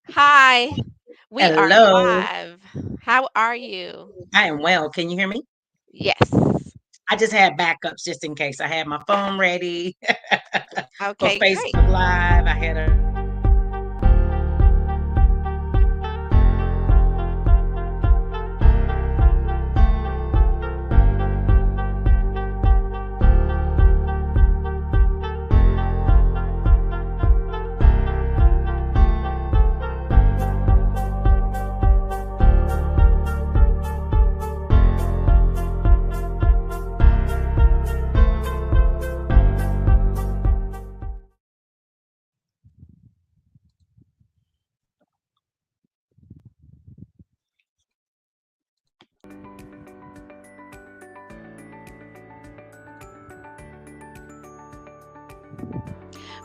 Hi, we are Hello. live. How are you? I am well. Can you hear me? Yes. I just had backups just in case. I had my phone ready for Okay, great. Facebook Live. I had a ready for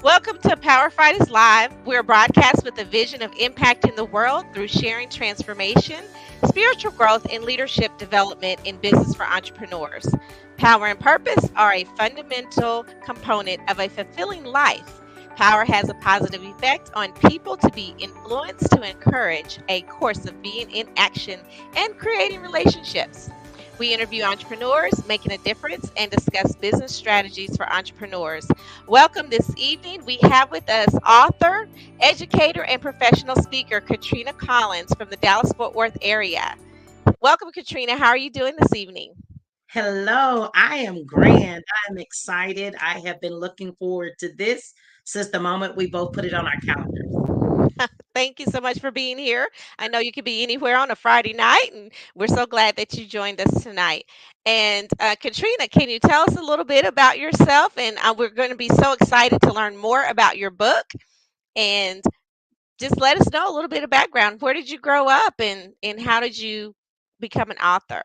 Welcome to Power Fighters Live. We're a broadcast with a vision of impacting the world through sharing transformation, spiritual growth, and leadership development in business for entrepreneurs. Power and purpose are a fundamental component of a fulfilling life. Power has a positive effect on people to be influenced to encourage a course of being in action and creating relationships. We interview entrepreneurs making a difference and discuss business strategies for entrepreneurs. Welcome this evening. We have with us author, educator, and professional speaker Katrina Collins from the Dallas Fort Worth area. Welcome, Katrina. How are you doing this evening? Hello. I am grand. I'm excited. I have been looking forward to this since the moment we both put it on our calendars. Thank you so much for being here. I know you could be anywhere on a Friday night, and we're so glad that you joined us tonight. And Katrina, can you tell us a little bit about yourself? And we're going to be so excited to learn more about your book. And just let us know a little bit of background. Where did you grow up, and how did you become an author?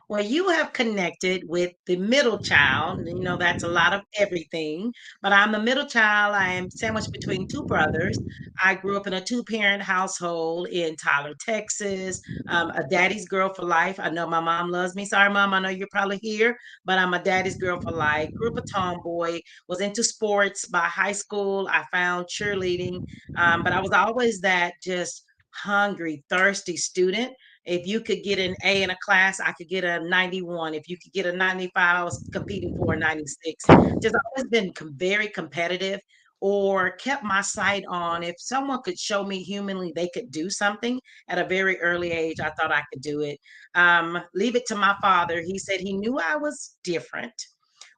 Well, you have connected with the middle child. That's a lot of everything, but I'm the middle child. I am sandwiched between two brothers. I grew up in a two-parent household in Tyler, Texas. A daddy's girl for life. I know my mom loves me. Sorry, mom. I know you're probably here, but I'm a daddy's girl for life. Grew up a tomboy, was into sports. By high school, I found cheerleading, but I was always that just hungry, thirsty student. If you could get an A in a class, I could get a 91. If you could get a 95, I was competing for a 96. Just always been very competitive, or kept my sight on if someone could show me humanly they could do something at a very early age, I thought I could do it. Leave it to my father. He said he knew I was different.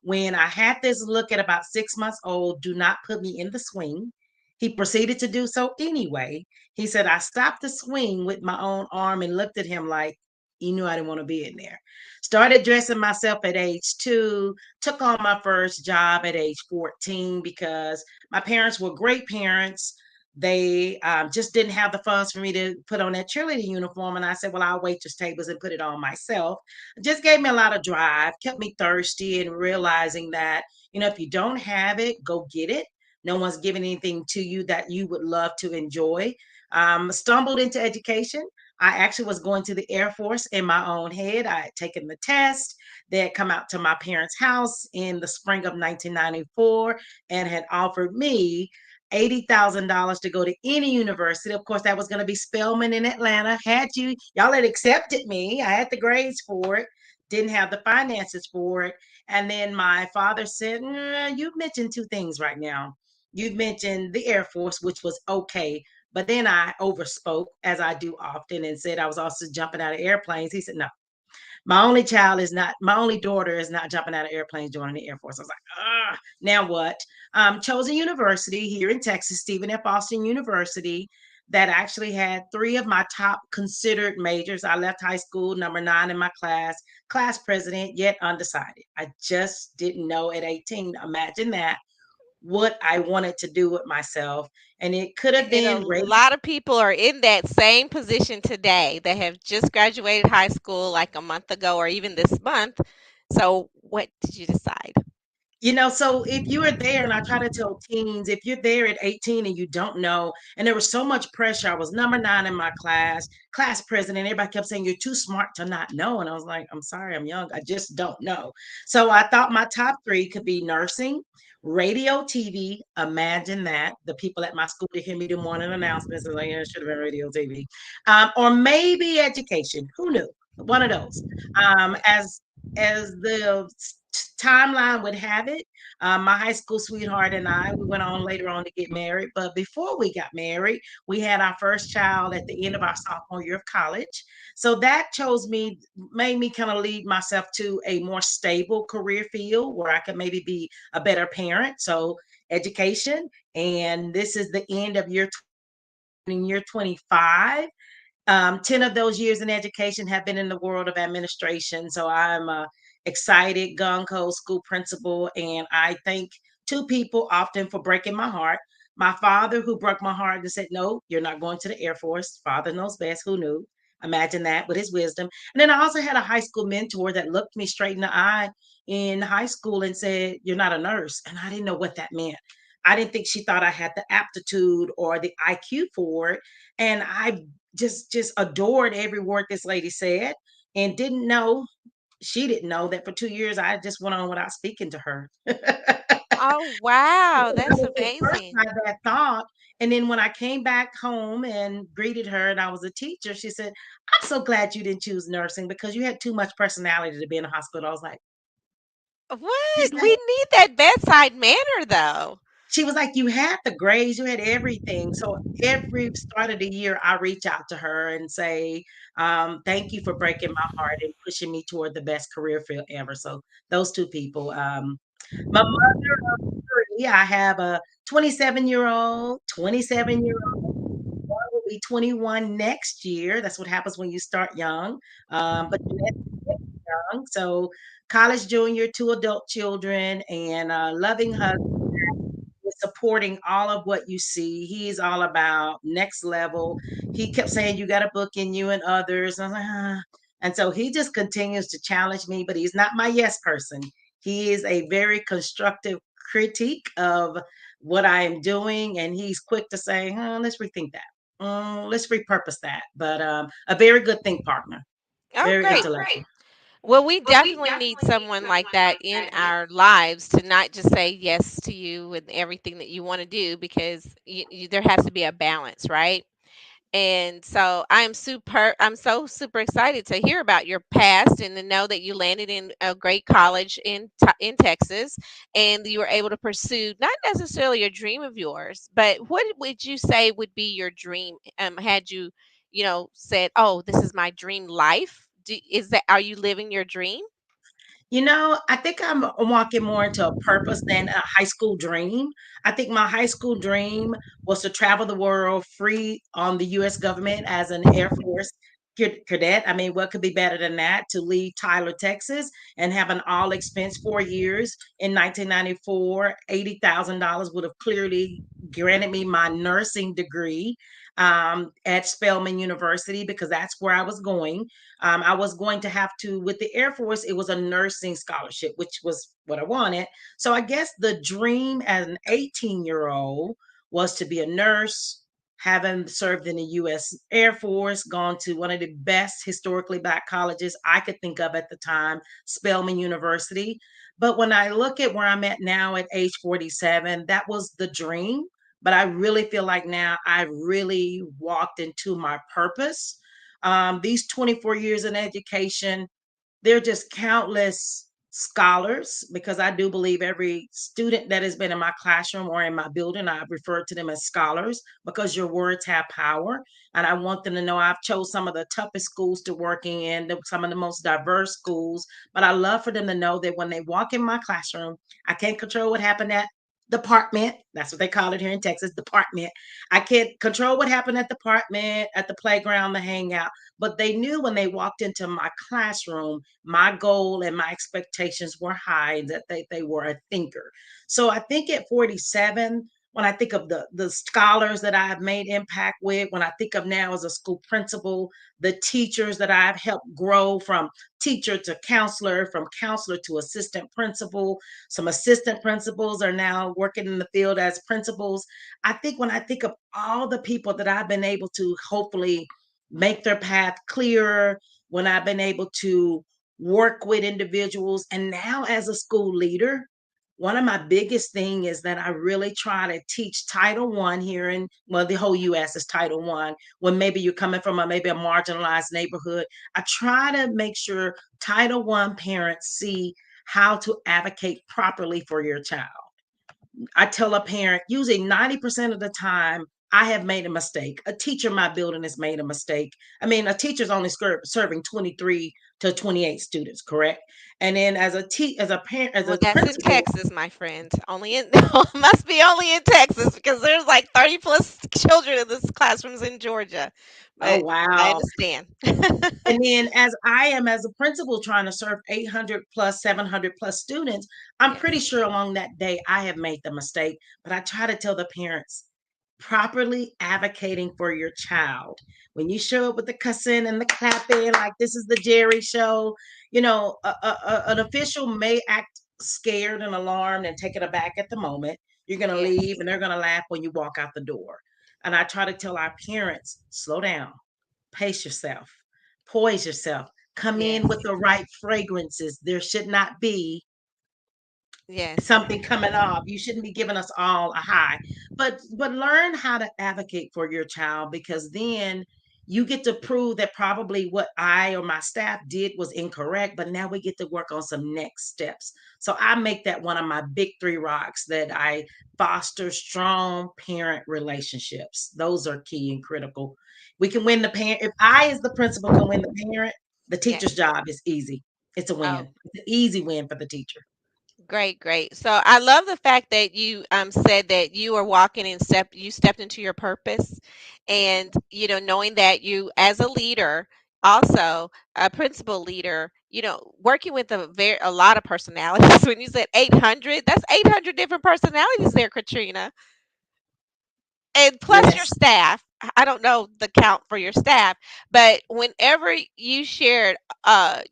When I had this look at about 6 months old, do not put me in the swing. He proceeded to do so anyway. He said, I stopped the swing with my own arm and looked at him like he knew I didn't want to be in there. Started dressing myself at age 2, took on my first job at age 14 because my parents were great parents. They just didn't have the funds for me to put on that cheerleading uniform. And I said, well, I'll waitress tables and put it on myself. It just gave me a lot of drive, kept me thirsty and realizing that, if you don't have it, go get it. No one's giving anything to you that you would love to enjoy. Stumbled into education. I actually was going to the Air Force in my own head. I had taken the test. They had come out to my parents' house in the spring of 1994 and had offered me $80,000 to go to any university. Of course, that was going to be Spelman in Atlanta. Y'all had accepted me. I had the grades for it, didn't have the finances for it. And then my father said, you've mentioned two things right now. You've mentioned the Air Force, which was okay. But then I overspoke, as I do often, and said I was also jumping out of airplanes. He said, no, my only daughter is not jumping out of airplanes joining the Air Force. I was like, now what? Chose a university here in Texas, Stephen F. Austin University, that actually had three of my top considered majors. I left high school number 9 in my class president, yet undecided. I just didn't know at 18. Imagine that, what I wanted to do with myself. And it could have And a been lot of people are in that same position today. They have just graduated high school like a month ago or even this month. So, what did you decide? So if you are there, and I try to tell teens, if you're there at 18 and you don't know, and there was so much pressure, I was number 9 in my class president. Everybody kept saying, you're too smart to not know. And I was like, I'm sorry, I'm young. I just don't know. So I thought my top three could be nursing, radio, TV. Imagine that. The people at my school to hear me do morning announcements and like, yeah, it should have been radio, TV, or maybe education. Who knew? One of those. As the timeline would have it, my high school sweetheart and I, we went on later on to get married. But before we got married, we had our first child at the end of our sophomore year of college. So that made me kind of lead myself to a more stable career field where I could maybe be a better parent. So education, and this is the end of year 25. 10 of those years in education have been in the world of administration. So I'm a excited, gung ho school principal. And I thank two people often for breaking my heart. My father, who broke my heart and said, "No, you're not going to the Air Force." Father knows best. Who knew? Imagine that with his wisdom. And then I also had a high school mentor that looked me straight in the eye in high school and said, "You're not a nurse." And I didn't know what that meant. I didn't think she thought I had the aptitude or the IQ for it. And I just adored every word this lady said, and she didn't know that for 2 years I just went on without speaking to her. Oh, wow. I That's was at first amazing. by that thought. And then when I came back home and greeted her and I was a teacher, she said, "I'm so glad you didn't choose nursing because you had too much personality to be in a hospital." I was like, What? she's We like, need that bedside manner, though. she was like, "You had the grades, you had everything." So every start of the year, I reach out to her and say, "Thank you for breaking my heart and pushing me toward the best career field ever." So those two people. My mother of three, I have a 27-year-old, 27-year-old. One will be 21 next year. That's what happens when you start young. But Jeanette's young. So college junior, two adult children, and a loving husband is supporting all of what you see. He's all about next level. He kept saying, "You got a book in you and others." And I was like, ah. And so he just continues to challenge me, but he's not my yes person. He is a very constructive critique of what I am doing. And he's quick to say, let's rethink that. Let's repurpose that. But a very good think partner, Oh, very great. intellectual. Well, we definitely need someone like that in our lives to not just say yes to you and everything that you want to do because there has to be a balance, right? And so I'm so super excited to hear about your past and to know that you landed in a great college in Texas and you were able to pursue not necessarily a dream of yours, but what would you say would be your dream had you, said, "Oh, this is my dream life." Is that are you living your dream? I think I'm walking more into a purpose than a high school dream. I think my high school dream was to travel the world free on the US government as an Air Force cadet. I mean, what could be better than that? To leave Tyler, Texas, and have an all expense 4 years in 1994. $80,000 would have clearly granted me my nursing degree at Spelman University because that's where I was going. I was going to have to, with the Air Force, it was a nursing scholarship, which was what I wanted. So I guess the dream as an 18-year-old was to be a nurse, having served in the U.S. Air Force, gone to one of the best historically black colleges I could think of at the time, Spelman University. But when I look at where I'm at now at age 47, that was the dream. But I really feel like now I really walked into my purpose. These 24 years in education, they're just countless scholars because I do believe every student that has been in my classroom or in my building, I refer to them as scholars because your words have power. And I want them to know I've chose some of the toughest schools to work in, some of the most diverse schools. But I love for them to know that when they walk in my classroom, I can't control what happened at department. That's what they call it here in Texas, department. I can't control what happened at department, at the playground, the hangout, but they knew when they walked into my classroom, my goal and my expectations were high, that they were a thinker. So I think at 47, when I think of the scholars that I've made impact with, when I think of now as a school principal, the teachers that I've helped grow from teacher to counselor, from counselor to assistant principal, some assistant principals are now working in the field as principals. I think when I think of all the people that I've been able to hopefully make their path clearer, when I've been able to work with individuals, and now as a school leader, one of my biggest thing is that I really try to teach Title I here in, well, the whole US is Title I. When maybe you're coming from maybe a marginalized neighborhood, I try to make sure Title I parents see how to advocate properly for your child. I tell a parent, usually 90% of the time, I have made a mistake. A teacher in my building has made a mistake. I mean, a teacher's only serving 23 to 28 students, correct? And then as a parent, as Well, a that's in principal, Texas, my friend. Only in must be only in Texas because there's like 30 plus children in this classrooms in Georgia. oh But I wow. understand. And then as I am as a principal trying to serve 800 plus 700 plus students, I'm pretty Yes. sure along that day I have made the mistake, but I try to tell the parents, properly advocating for your child. When you show up with the cussing and the clapping, like this is the Jerry show, an official may act scared and alarmed and taken aback at the moment. You're going to leave Yes. and they're going to laugh when you walk out the door. And I try to tell our parents, slow down, pace yourself, poise yourself, come in with Yes. the right fragrances. There should not be Yes. something coming off. You shouldn't be giving us all a high. But learn how to advocate for your child, because then you get to prove that probably what I or my staff did was incorrect, but now we get to work on some next steps. So I make that one of my big three rocks, that I foster strong parent relationships. Those are key and critical. We can win the parent. If I, as the principal, can win the parent, the teacher's Yes. job is easy. It's a Oh, win. It's an easy win for the teacher. great, great. So I love the fact that you said that you are walking and you stepped into your purpose, and knowing that you as a leader, also a principal leader, working with a lot of personalities. When you said 800, that's 800 different personalities there, Katrina, and plus your Yes. staff. I don't know the count for your staff, but whenever you shared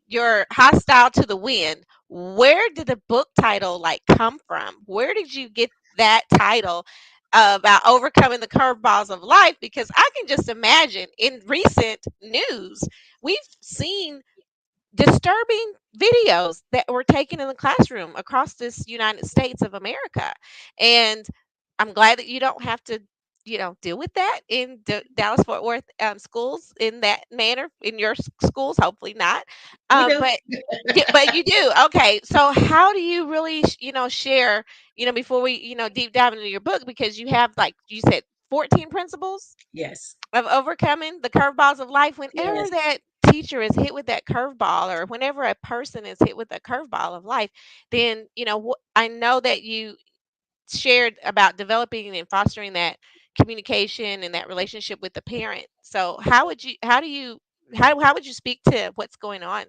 your hostile to the wind, where did the book title like come from? Where did you get that title about overcoming the curveballs of life? Because I can just imagine in recent news, we've seen disturbing videos that were taken in the classroom across this United States of America. And I'm glad that you don't have to, deal with that in Dallas Fort Worth schools in that manner in your schools. Hopefully not. We do. But but you do. Okay. So how do you really, share, before we, deep dive into your book, because you have, like you said, 14 principles Yes. of overcoming the curveballs of life. Whenever Yes. that teacher is hit with that curveball, or whenever a person is hit with a curveball of life, then I know that you shared about developing and fostering that communication and that relationship with the parent. So how would you speak to what's going on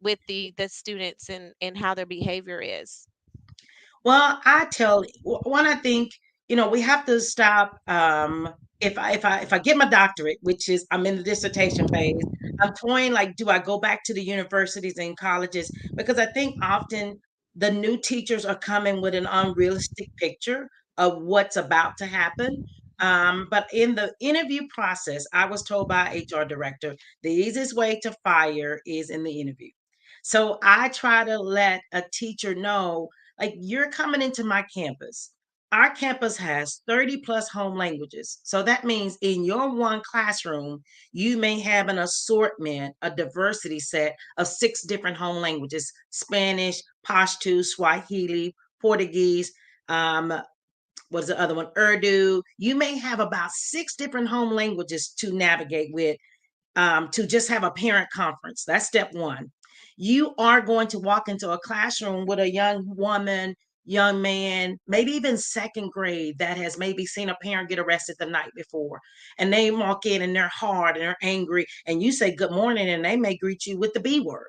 with the students and how their behavior is? Well, I tell one, I think, we have to stop. If I get my doctorate, which is I'm in the dissertation phase, I'm toying like, do I go back to the universities and colleges? Because I think often the new teachers are coming with an unrealistic picture of what's about to happen. But in the interview process, I was told by HR director, the easiest way to fire is in the interview. So I try to let a teacher know, like, you're coming into my campus. Our campus has 30 plus home languages. So that means in your one classroom, you may have an assortment, a diversity set of 6 different home languages: Spanish, Pashto, Swahili, Portuguese, um, what's the other one? Urdu. You may have about 6 different home languages to navigate with, to just have a parent conference. That's step one. You are going to walk into a classroom with a young woman, young man, maybe even second grade, that has maybe seen a parent get arrested the night before. And they walk in and they're hard and they're angry. And you say good morning, and they may greet you with the B word.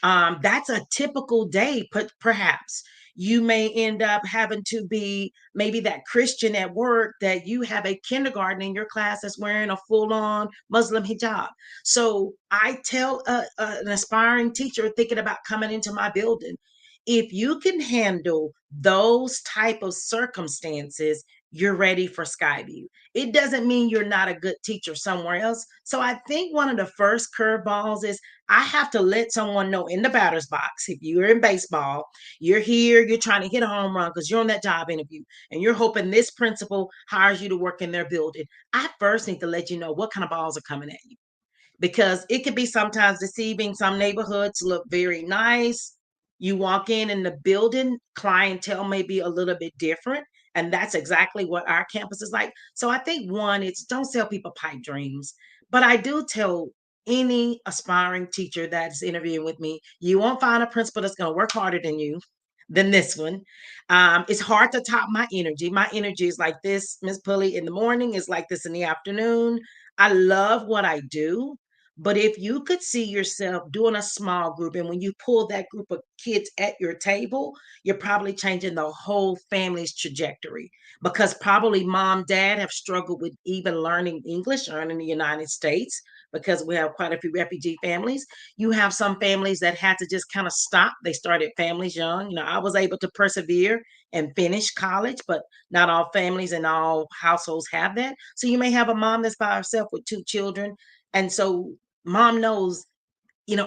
That's a typical day, perhaps. You may end up having to be maybe that Christian at work, that you have a kindergarten in your class that's wearing a full on Muslim hijab. So I tell an aspiring teacher thinking about coming into my building, if you can handle those type of circumstances, you're ready for Skyview. It doesn't mean you're not a good teacher somewhere else. So I think one of the first curveballs is I have to let someone know in the batter's box. If you're in baseball, you're here, you're trying to hit a home run because you're on that job interview and you're hoping this principal hires you to work in their building. I first need to let you know what kind of balls are coming at you, because it can be sometimes deceiving. Some neighborhoods look very nice. You walk in the building, clientele may be a little bit different. And that's exactly what our campus is like. So I think one, it's don't sell people pipe dreams. But I do tell any aspiring teacher that's interviewing with me, you won't find a principal that's going to work harder than you than this one. It's hard to top my energy. My energy is like this, Miss Pulley, in the morning, is like this in the afternoon. I love what I do. But if you could see yourself doing a small group, and when you pull that group of kids at your table, you're probably changing the whole family's trajectory, because probably mom, dad have struggled with even learning English or in the United States, because we have quite a few refugee families. You have some families that had to just kind of stop. They started families young. I was able to persevere and finish college, but not all families and all households have that. So you may have a mom that's by herself with two children. And so mom knows,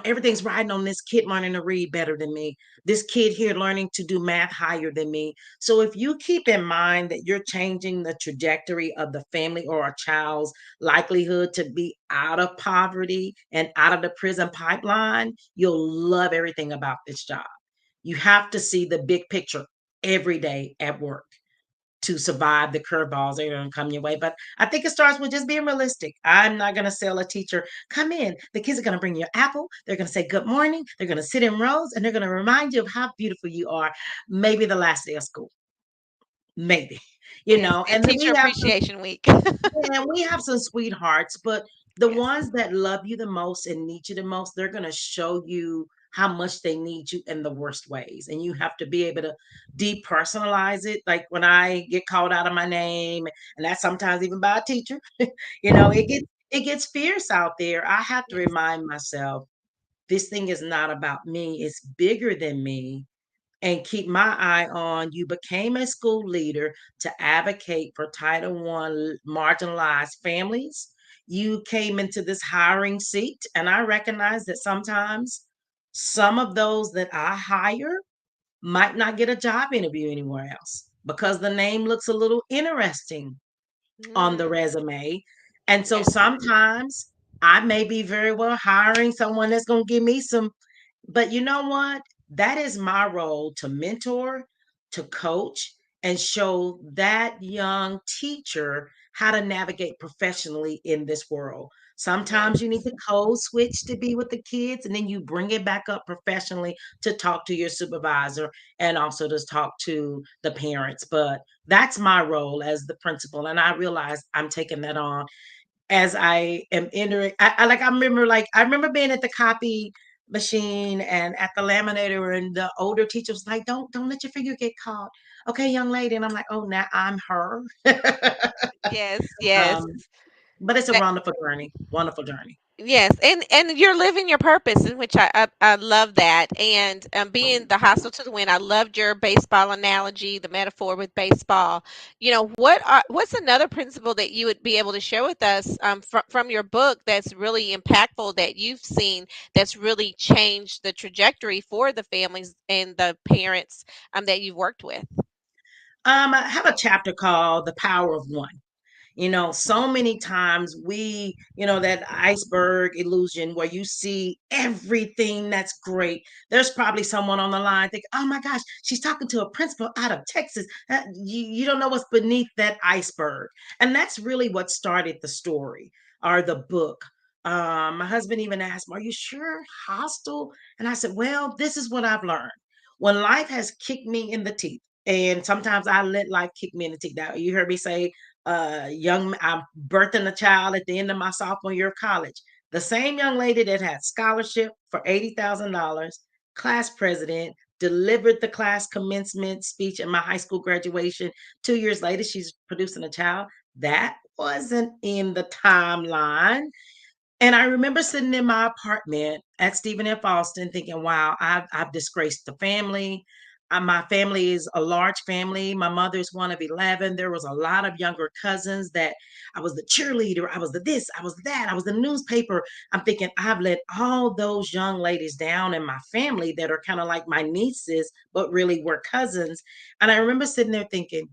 everything's riding on this kid learning to read better than me. This kid here learning to do math higher than me. So if you keep in mind that you're changing the trajectory of the family or a child's likelihood to be out of poverty and out of the prison pipeline, you'll love everything about this job. You have to see the big picture every day at work to survive the curveballs that are going to come your way. But I think it starts with just being realistic. I'm not going to sell a teacher, come in. The kids are going to bring you an apple. They're going to say good morning. They're going to sit in rows and they're going to remind you of how beautiful you are. Maybe the last day of school. Maybe, Yes, and and then Teacher we have some, Appreciation Week. yeah, we have some sweethearts, but the Yes, ones that love you the most and need you the most, they're going to show you how much they need you in the worst ways. And you have to be able to depersonalize it. Like when I get called out of my name, and that's sometimes even by a teacher, it gets fierce out there. I have to yes, remind myself this thing is not about me, it's bigger than me, and keep my eye on you became a school leader to advocate for Title I marginalized families. You came into this hiring seat, and I recognize that sometimes some of those that I hire might not get a job interview anywhere else because the name looks a little interesting on the mm, resume. And so yes, sometimes I may be very well hiring someone that's going to give me some, but you know what? That is my role to mentor, to coach, and show that young teacher how to navigate professionally in this world. Sometimes you need yes. to code switch to be with the kids, and then you bring it back up professionally to talk to your supervisor and also to talk to the parents. But that's my role as the principal. And I realize I'm taking that on as I am entering. I remember being at the copy machine and at the laminator, and the older teacher was like, don't let your finger get caught. Okay, young lady. And I'm like, oh, now I'm her. Yes, yes. um, but it's a That, wonderful journey. Wonderful journey. yes, and you're living your purpose, in which I love that. And being the hostile to the wind, I loved your baseball analogy, the metaphor with baseball. What's another principle that you would be able to share with us from your book that's really impactful that you've seen that's really changed the trajectory for the families and the parents that you've worked with? I have a chapter called The Power of One. So many times that iceberg illusion where you see everything that's great. There's probably someone on the line thinking, oh my gosh, she's talking to a principal out of Texas. You don't know what's beneath that iceberg. And that's really what started the story or the book. My husband even asked me, are you sure hostile? And I said, well, this is what I've learned. When life has kicked me in the teeth, and sometimes I let life kick me in the teeth. Now, you heard me say I'm birthing a child at the end of my sophomore year of college. The same young lady that had scholarship for $80,000, class president, delivered the class commencement speech at my high school graduation. 2 years later, she's producing a child. That wasn't in the timeline. And I remember sitting in my apartment at Stephen F. Austin thinking, wow, I've disgraced the family. My family is a large family. My mother's one of 11. There was a lot of younger cousins that I was the cheerleader. I was the this, I was that, I was the newspaper. I'm thinking I've let all those young ladies down in my family that are kind of like my nieces, but really were cousins. And I remember sitting there thinking,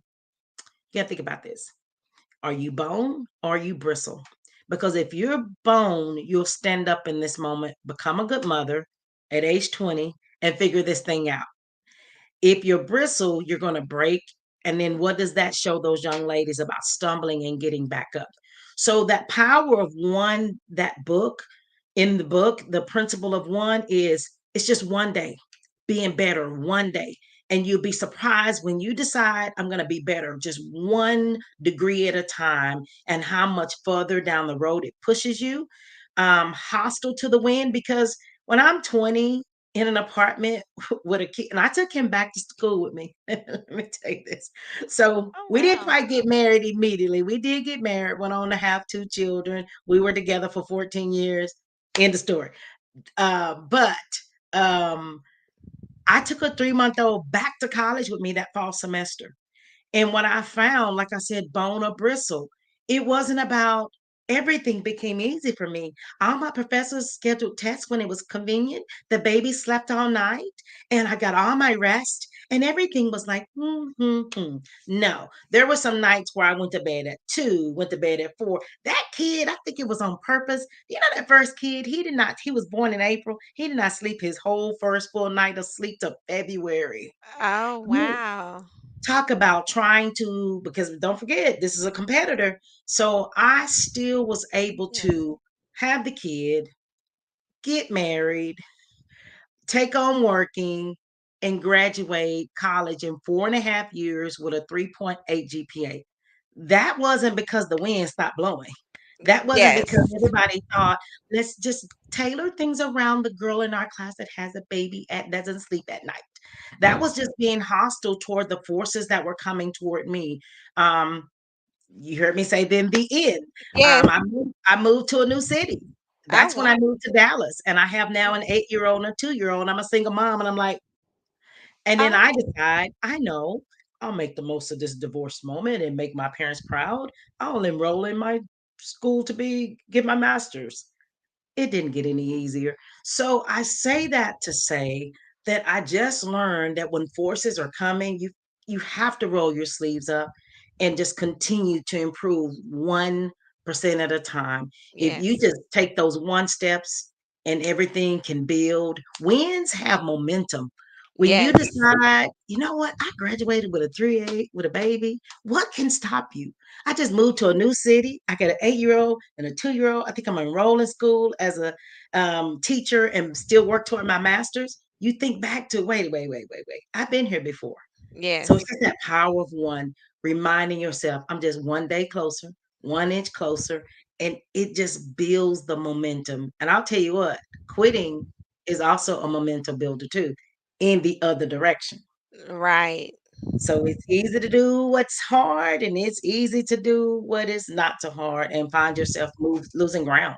you gotta think about this. Are you bone or are you bristle? Because if you're bone, you'll stand up in this moment, become a good mother at age 20, and figure this thing out. If you're bristle, you're going to break. And then what does that show those young ladies about stumbling and getting back up? So that power of one, that book, in the book, the principle of one is it's just one day being better one day. And you'll be surprised when you decide I'm going to be better just 1 degree at a time and how much further down the road it pushes you. Hostile to the wind because when I'm 20 in an apartment with a kid, and I took him back to school with me. Let me tell you this. So Oh, we didn't wow. quite get married immediately. We did get married, went on to have 2 children. We were together for 14 years. End of story. But um, I took a 3-month-old back to college with me that fall semester. And what I found, like I said, bone or bristle, it wasn't about everything became easy for me. All my professors scheduled tests when it was convenient. The baby slept all night and I got all my rest and everything was like, No, there were some nights where I went to bed at 2, went to bed at 4. That kid, I think it was on purpose. You know, that first kid, he was born in April. He did not sleep his whole first full night of sleep till February. Oh, wow. Talk about trying to, because don't forget this is a competitor, so I still was able Yes. to have the kid, get married, take on working, and graduate college in 4.5 years with a 3.8 GPA. That wasn't because the wind stopped blowing. That wasn't Yes. because everybody thought, let's just tailor things around the girl in our class that has a baby at doesn't sleep at night. That was just being hostile toward the forces that were coming toward me. Um, you heard me say then the end. Yes. I moved to a new city. Oh, That's when I wow. moved to Dallas, and I have now an 8-year-old and a 2-year-old. I'm a single mom, and I'm like, and then I Oh, decide, I know I'll make the most of this divorce moment and make my parents proud. I'll enroll in my school to be get my master's. It didn't get any easier. So I say that to say that I just learned that when forces are coming, you have to roll your sleeves up and just continue to improve 1% at a time. If you yes. just take those one steps and everything can build, wins have momentum. When you Yes. decide, you know what, I graduated with a 3.8 with a baby, what can stop you? I just moved to a new city. I got an 8-year-old and a 2-year-old. I think I'm enrolled in school as a teacher and still work toward my master's. You think back to wait. I've been here before. So it's Yes. just that power of one, reminding yourself, I'm just 1 day closer, 1 inch closer, and it just builds the momentum. And I'll tell you what, quitting is also a momentum builder too, in the other direction. Right. So it's easy to do what's hard, and it's easy to do what is not so hard and find yourself losing ground.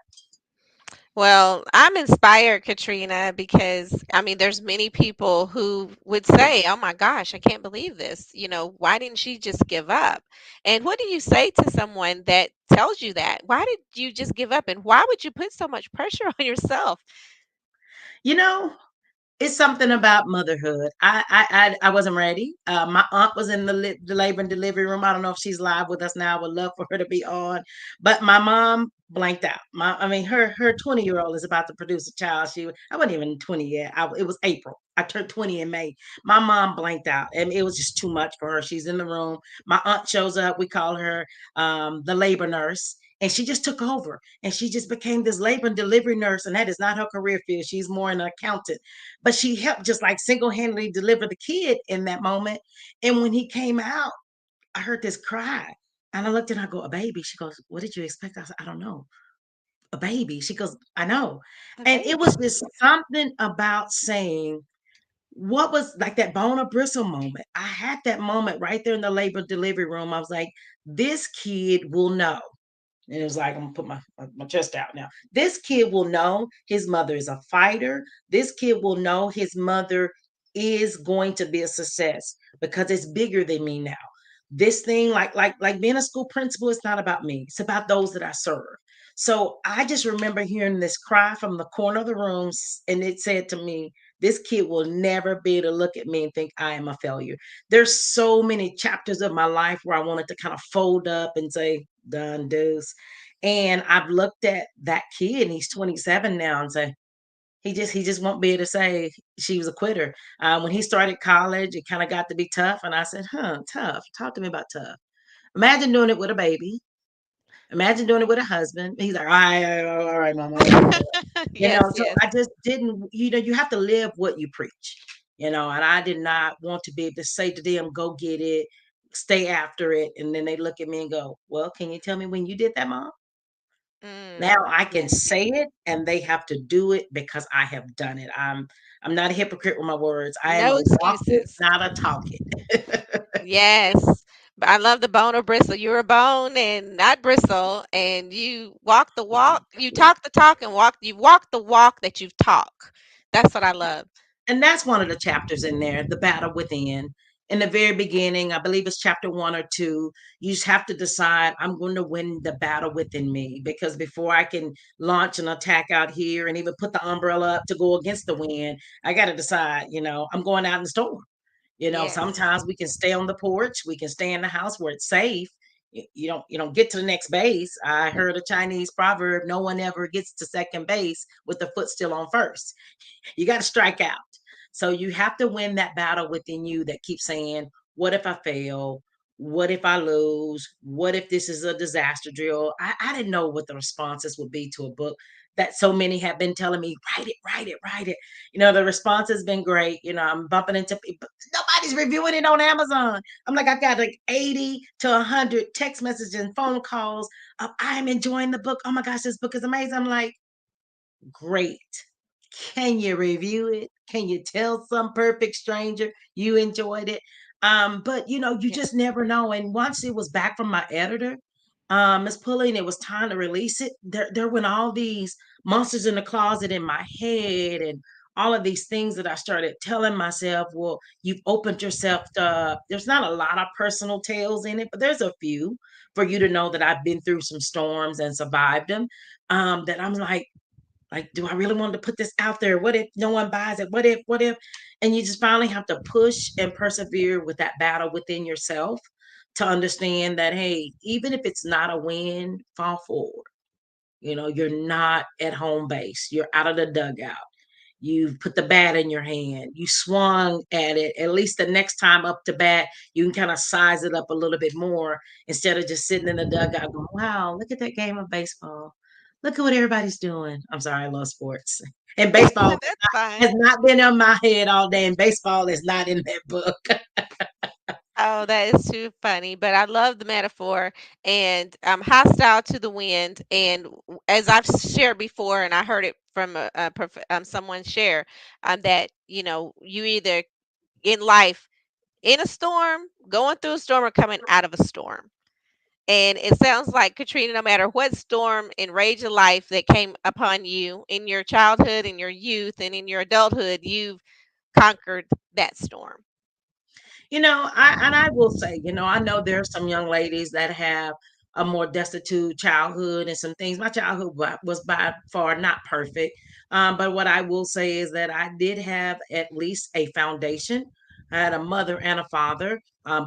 Well, I'm inspired, Katrina, because I mean, there's many people who would say, "Oh my gosh, I can't believe this. Why didn't she just give up?" And what do you say to someone that tells you that? Why did you just give up? And why would you put so much pressure on yourself? You know, it's something about motherhood. I wasn't ready. My aunt was in the labor and delivery room. I don't know if she's live with us now. I would love for her to be on, but my mom blanked out. I mean, her 20-year-old is about to produce a child. I wasn't even 20 yet. It was April. I turned 20 in May. My mom blanked out, and it was just too much for her. She's in the room. My aunt shows up. We call her the labor nurse. And she just took over and she just became this labor and delivery nurse. And that is not her career field. She's more an accountant, but she helped just like single-handedly deliver the kid in that moment. And when he came out, I heard this cry. And I looked at her, I go, a baby. She goes, what did you expect? I said, I don't know. A baby. She goes, I know. A And it baby. was just something about saying, what was like that bone or bristle moment. I had that moment right there in the labor delivery room. I was like, this kid will know. And it was like, I'm gonna put my chest out now. This kid will know his mother is a fighter. This kid will know his mother is going to be a success because it's bigger than me now. This thing, like being a school principal, is not about me. It's about those that I serve. So I just remember hearing this cry from the corner of the room, and it said to me, "This kid will never be able to look at me and think I am a failure." There's so many chapters of my life where I wanted to kind of fold up and say, "Done, deuce." And I've looked at that kid, and he's 27 now, and say, he just won't be able to say she was a quitter. When he started college, it kind of got to be tough, and I said, "Huh, tough. Talk to me about tough." Imagine doing it with a baby. Imagine doing it with a husband. He's like, all right, mama, all right, mama. Yes, So yes. I just didn't, you have to live what you preach, and I did not want to be able to say to them, go get it, stay after it. And then they look at me and go, well, can you tell me when you did that, mom? Now Mm, I can yes. say it and they have to do it because I have done it. I'm not a hypocrite with my words. I am No a walk it, excuses. not a talk it. Yes. But I love the bone or bristle. You're a bone and not bristle, and you walk the walk, you talk the talk and you walk the walk that you talk. That's what I love. And that's one of the chapters in there, the battle within. In the very beginning, I believe it's chapter 1 or 2. You just have to decide, I'm going to win the battle within me, because before I can launch an attack out here and even put the umbrella up to go against the wind, I got to decide, I'm going out in the storm. Yes. Sometimes we can stay on the porch, we can stay in the house where it's safe. You don't get to the next base. I heard a Chinese proverb, no one ever gets to second base with the foot still on first. You got to strike out. So you have to win that battle within you that keeps saying, what if I fail? What if I lose? What if this is a disaster drill? I didn't know what the responses would be to a book that so many have been telling me, write it, write it, write it. The response has been great. I'm bumping into people. Nobody's reviewing it on Amazon. I'm like, I got like 80 to 100 text messages and phone calls of, I'm enjoying the book. Oh my gosh, this book is amazing. I'm like, great. Can you review it? Can you tell some perfect stranger you enjoyed it? But you Yeah. just never know. And once it was back from my editor, Miss Pulley, and it was time to release it, there went all these monsters in the closet in my head, and all of these things that I started telling myself, well, you've opened yourself up. There's not a lot of personal tales in it, but there's a few for you to know that I've been through some storms and survived them. That I'm like, do I really want to put this out there? What if no one buys it? What if? And you just finally have to push and persevere with that battle within yourself to understand that, hey, even if it's not a win, fall forward. You're not at home base. You're out of the dugout. You've put the bat in your hand. You swung at it. At least the next time up to bat, you can kind of size it up a little bit more instead of just sitting in the dugout going, wow, look at that game of baseball. Look at what everybody's doing. I'm sorry, I love sports. And baseball That's fine. has not been on my head all day, and baseball is not in that book. Oh, that is too funny. But I love the metaphor and hostile to the wind. And as I've shared before, and I heard it from someone share, that you either in life in a storm, going through a storm, or coming out of a storm. And it sounds like, Katrina, no matter what storm and rage of life that came upon you in your childhood, in your youth, and in your adulthood, you've conquered that storm. I will say, I know there are some young ladies that have a more destitute childhood and some things. My childhood was by far not perfect. But what I will say is that I did have at least a foundation. I had a mother and a father.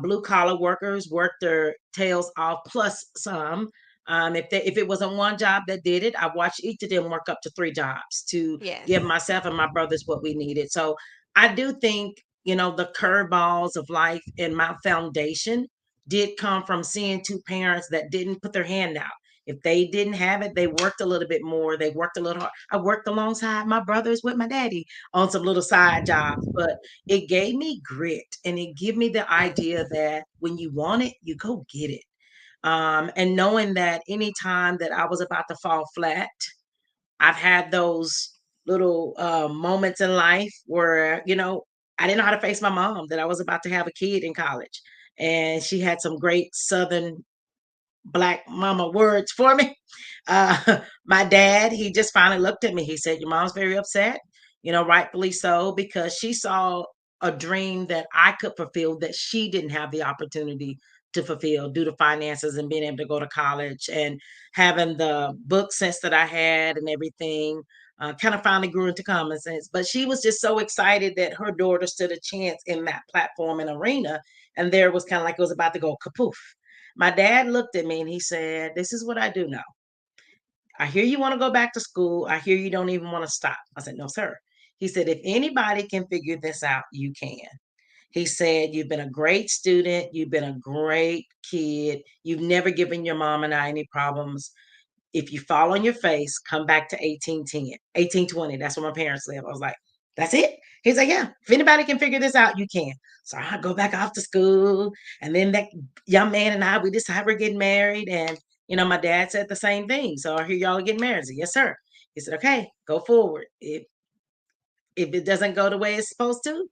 Blue collar workers worked their tails off plus some. If it wasn't one job that did it, I watched each of them work up to 3 jobs to give Yes. myself and my brothers what we needed. So I do think the curveballs of life and my foundation did come from seeing two parents that didn't put their hand out. If they didn't have it, they worked a little bit more. They worked a little hard. I worked alongside my brothers with my daddy on some little side jobs, but it gave me grit and it gave me the idea that when you want it, you go get it. And knowing that anytime that I was about to fall flat, I've had those little moments in life where, I didn't know how to face my mom, that I was about to have a kid in college. And she had some great Southern Black mama words for me. My dad, he just finally looked at me. He said, your mom's very upset, rightfully so, because she saw a dream that I could fulfill that she didn't have the opportunity to fulfill due to finances and being able to go to college and having the book sense that I had and everything. Kind of finally grew into common sense, but she was just so excited that her daughter stood a chance in that platform and arena. And there was kind of like it was about to go kapoof. My dad looked at me and he said, "This is what I do now. I hear you want to go back to school. I hear you don't even want to stop." I said, "No, sir." He said, "If anybody can figure this out, you can." He said, "You've been a great student. You've been a great kid. You've never given your mom and I any problems. If you fall on your face, come back to 1810, 1820. That's where my parents live." I was like, "That's it?" He's like, "Yeah, if anybody can figure this out, you can." So I go back off to school. And then that young man and I, we decided we're getting married. And, my dad said the same thing. "So I hear y'all are getting married." I said, "Yes, sir." He said, "Okay, go forward. If it doesn't go the way it's supposed to,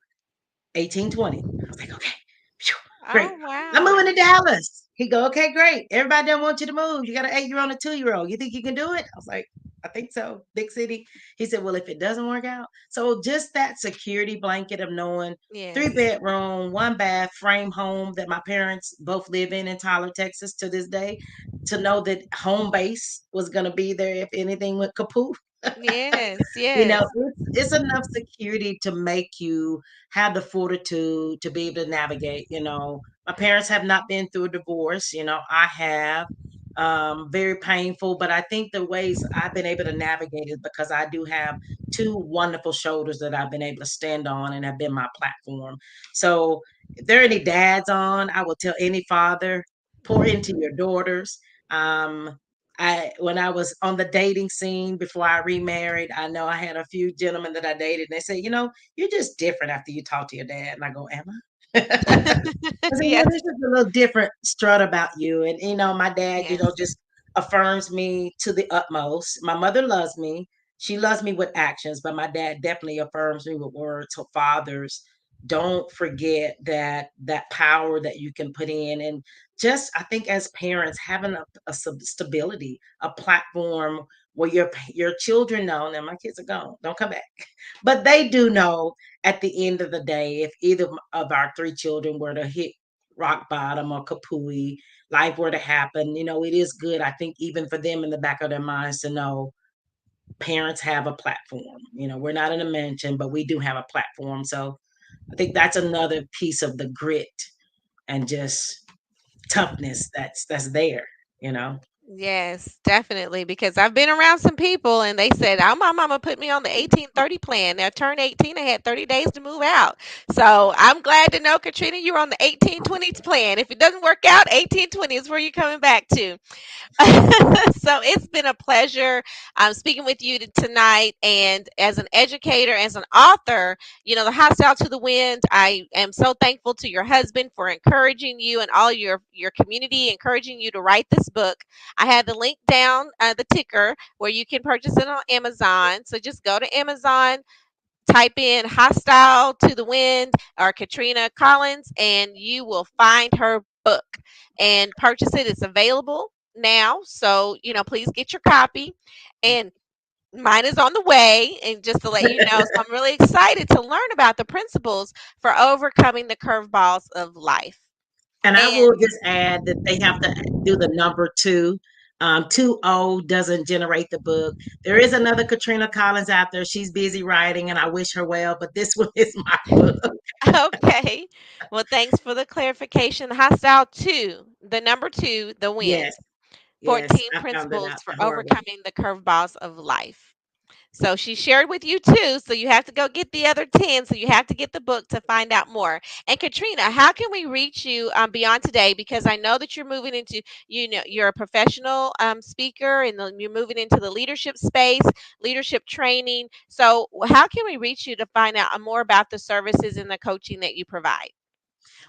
1820. I was like, "Okay, phew, great. Oh, I'm moving wow. to Dallas." He go, "Okay, great. Everybody don't want you to move. You got an 8-year-old and a 2-year-old. You think you can do it?" I was like, "I think so. Big city." He said, "Well, if it doesn't work out." So just that security blanket of knowing three Yes. bedroom, one bath, frame home that my parents both live in Tyler, Texas to this day, to know that home base was going to be there if anything went kaput. Yes. You know, Yes. it's enough security to make you have the fortitude to be able to navigate. My parents have not been through a divorce. I have. Very painful, but I think the ways I've been able to navigate it because I do have two wonderful shoulders that I've been able to stand on and have been my platform. So if there are any dads on, I will tell any father, pour into your daughters. Um, when I was on the dating scene before I remarried, I know I had a few gentlemen that I dated, and they said, "You're just different after you talk to your dad." And I go, "Am I?" I said, "Yeah, Yes. there's just a little different strut about you." And my dad, Yes. just affirms me to the utmost. My mother loves me. She loves me with actions, but my dad definitely affirms me with words. So fathers, don't forget that power that you can put in. And just I think as parents, having a stability, a platform where your children know. Now my kids are gone, don't come back, but they do know at the end of the day, if either of our three children were to hit rock bottom or kapooey, life were to happen, it is good, I think, even for them in the back of their minds to know parents have a platform. We're not in a mansion, but we do have a platform. So I think that's another piece of the grit and just toughness that's there, you know. Yes, definitely. Because I've been around some people and they said, "Oh, my mama put me on the 1830 plan. Now, I turned 18, I had 30 days to move out." So I'm glad to know, Katrina, you're on the 1820s plan. If it doesn't work out, 1820 is where you're coming back to. So it's been a pleasure speaking with you tonight. And as an educator, as an author, the hostile to the wind, I am so thankful to your husband for encouraging you and all your community, encouraging you to write this book. I had the link down, the ticker, where you can purchase it on Amazon. So just go to Amazon, type in "hostile to the wind" or Katrina Collins, and you will find her book and purchase it. It's available now. So, please get your copy. And mine is on the way. And just to let you know, so I'm really excited to learn about the principles for overcoming the curveballs of life. And I And will just add that they have to do the number two. 2O doesn't generate the book. There is another Katrina Collins out there. She's busy writing, and I wish her well, but this one is my book. okay. Well, thanks for the clarification. Hostile to the number two, the Yes, wind. yes, 14 I found it principles out for the hard way. overcoming the curveballs of life. So she shared with you too. So you have to go get the other 10. So you have to get the book to find out more. And Katrina, how can we reach you beyond today? Because I know that you're moving into, you're a professional speaker and you're moving into the leadership space, leadership training. So how can we reach you to find out more about the services and the coaching that you provide?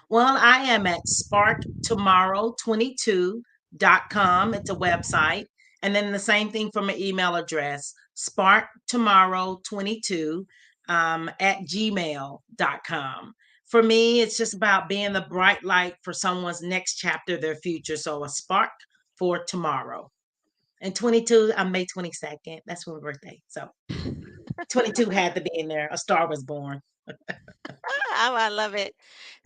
Well, I am at sparktomorrow22.com. It's a website. And then the same thing for my email address, sparktomorrow22 at gmail.com. For me, it's just about being the bright light for someone's next chapter of their future. So a spark for tomorrow. And 22, I'm May 22nd. That's my birthday. So 22 had to be in there. A star was born. I love it.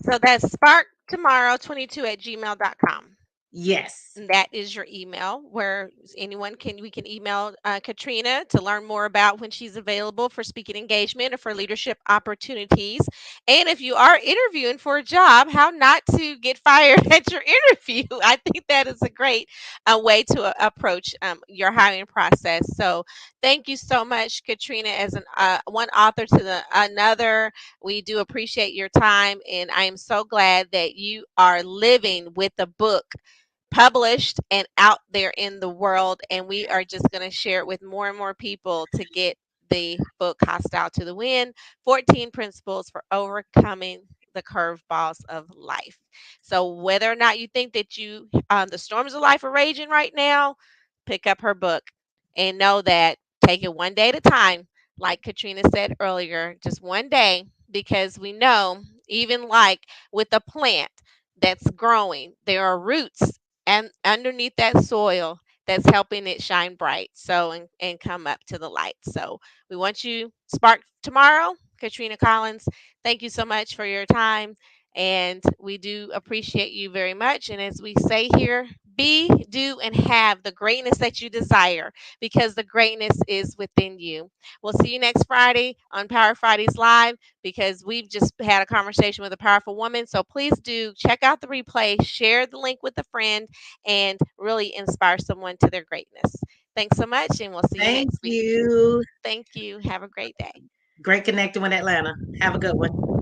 So that's sparktomorrow22 at gmail.com. Yes. And that is your email where anyone can we can email Katrina to learn more about when she's available for speaking engagement or for leadership opportunities. And if you are interviewing for a job, how not to get fired at your interview. I think that is a great way to approach your hiring process. So thank you so much, Katrina, as an one author to the another. We do appreciate your time, and I am so glad that you are living with the book published and out there in the world. And we are just going to share it with more and more people to get the book Hostile to the Wind 14 Principles for Overcoming the Curveballs of Life. So, whether or not you think that the storms of life are raging right now, pick up her book and know that take it one day at a time. Like Katrina said earlier, just one day, because we know, even like with a plant that's growing, there are roots and underneath that soil that's helping it shine bright and come up to the light. So we want you spark tomorrow. Katrina Collins, thank you so much for your time, and we do appreciate you very much. And as we say here, be, do, and have the greatness that you desire, because the greatness is within you. We'll see you next Friday on Power Fridays Live, because we've just had a conversation with a powerful woman. So please do check out the replay, share the link with a friend, and really inspire someone to their greatness. Thanks so much, and we'll see you Thank next week. you. Thank you. Have a great day. Great connecting with Atlanta. Have a good one.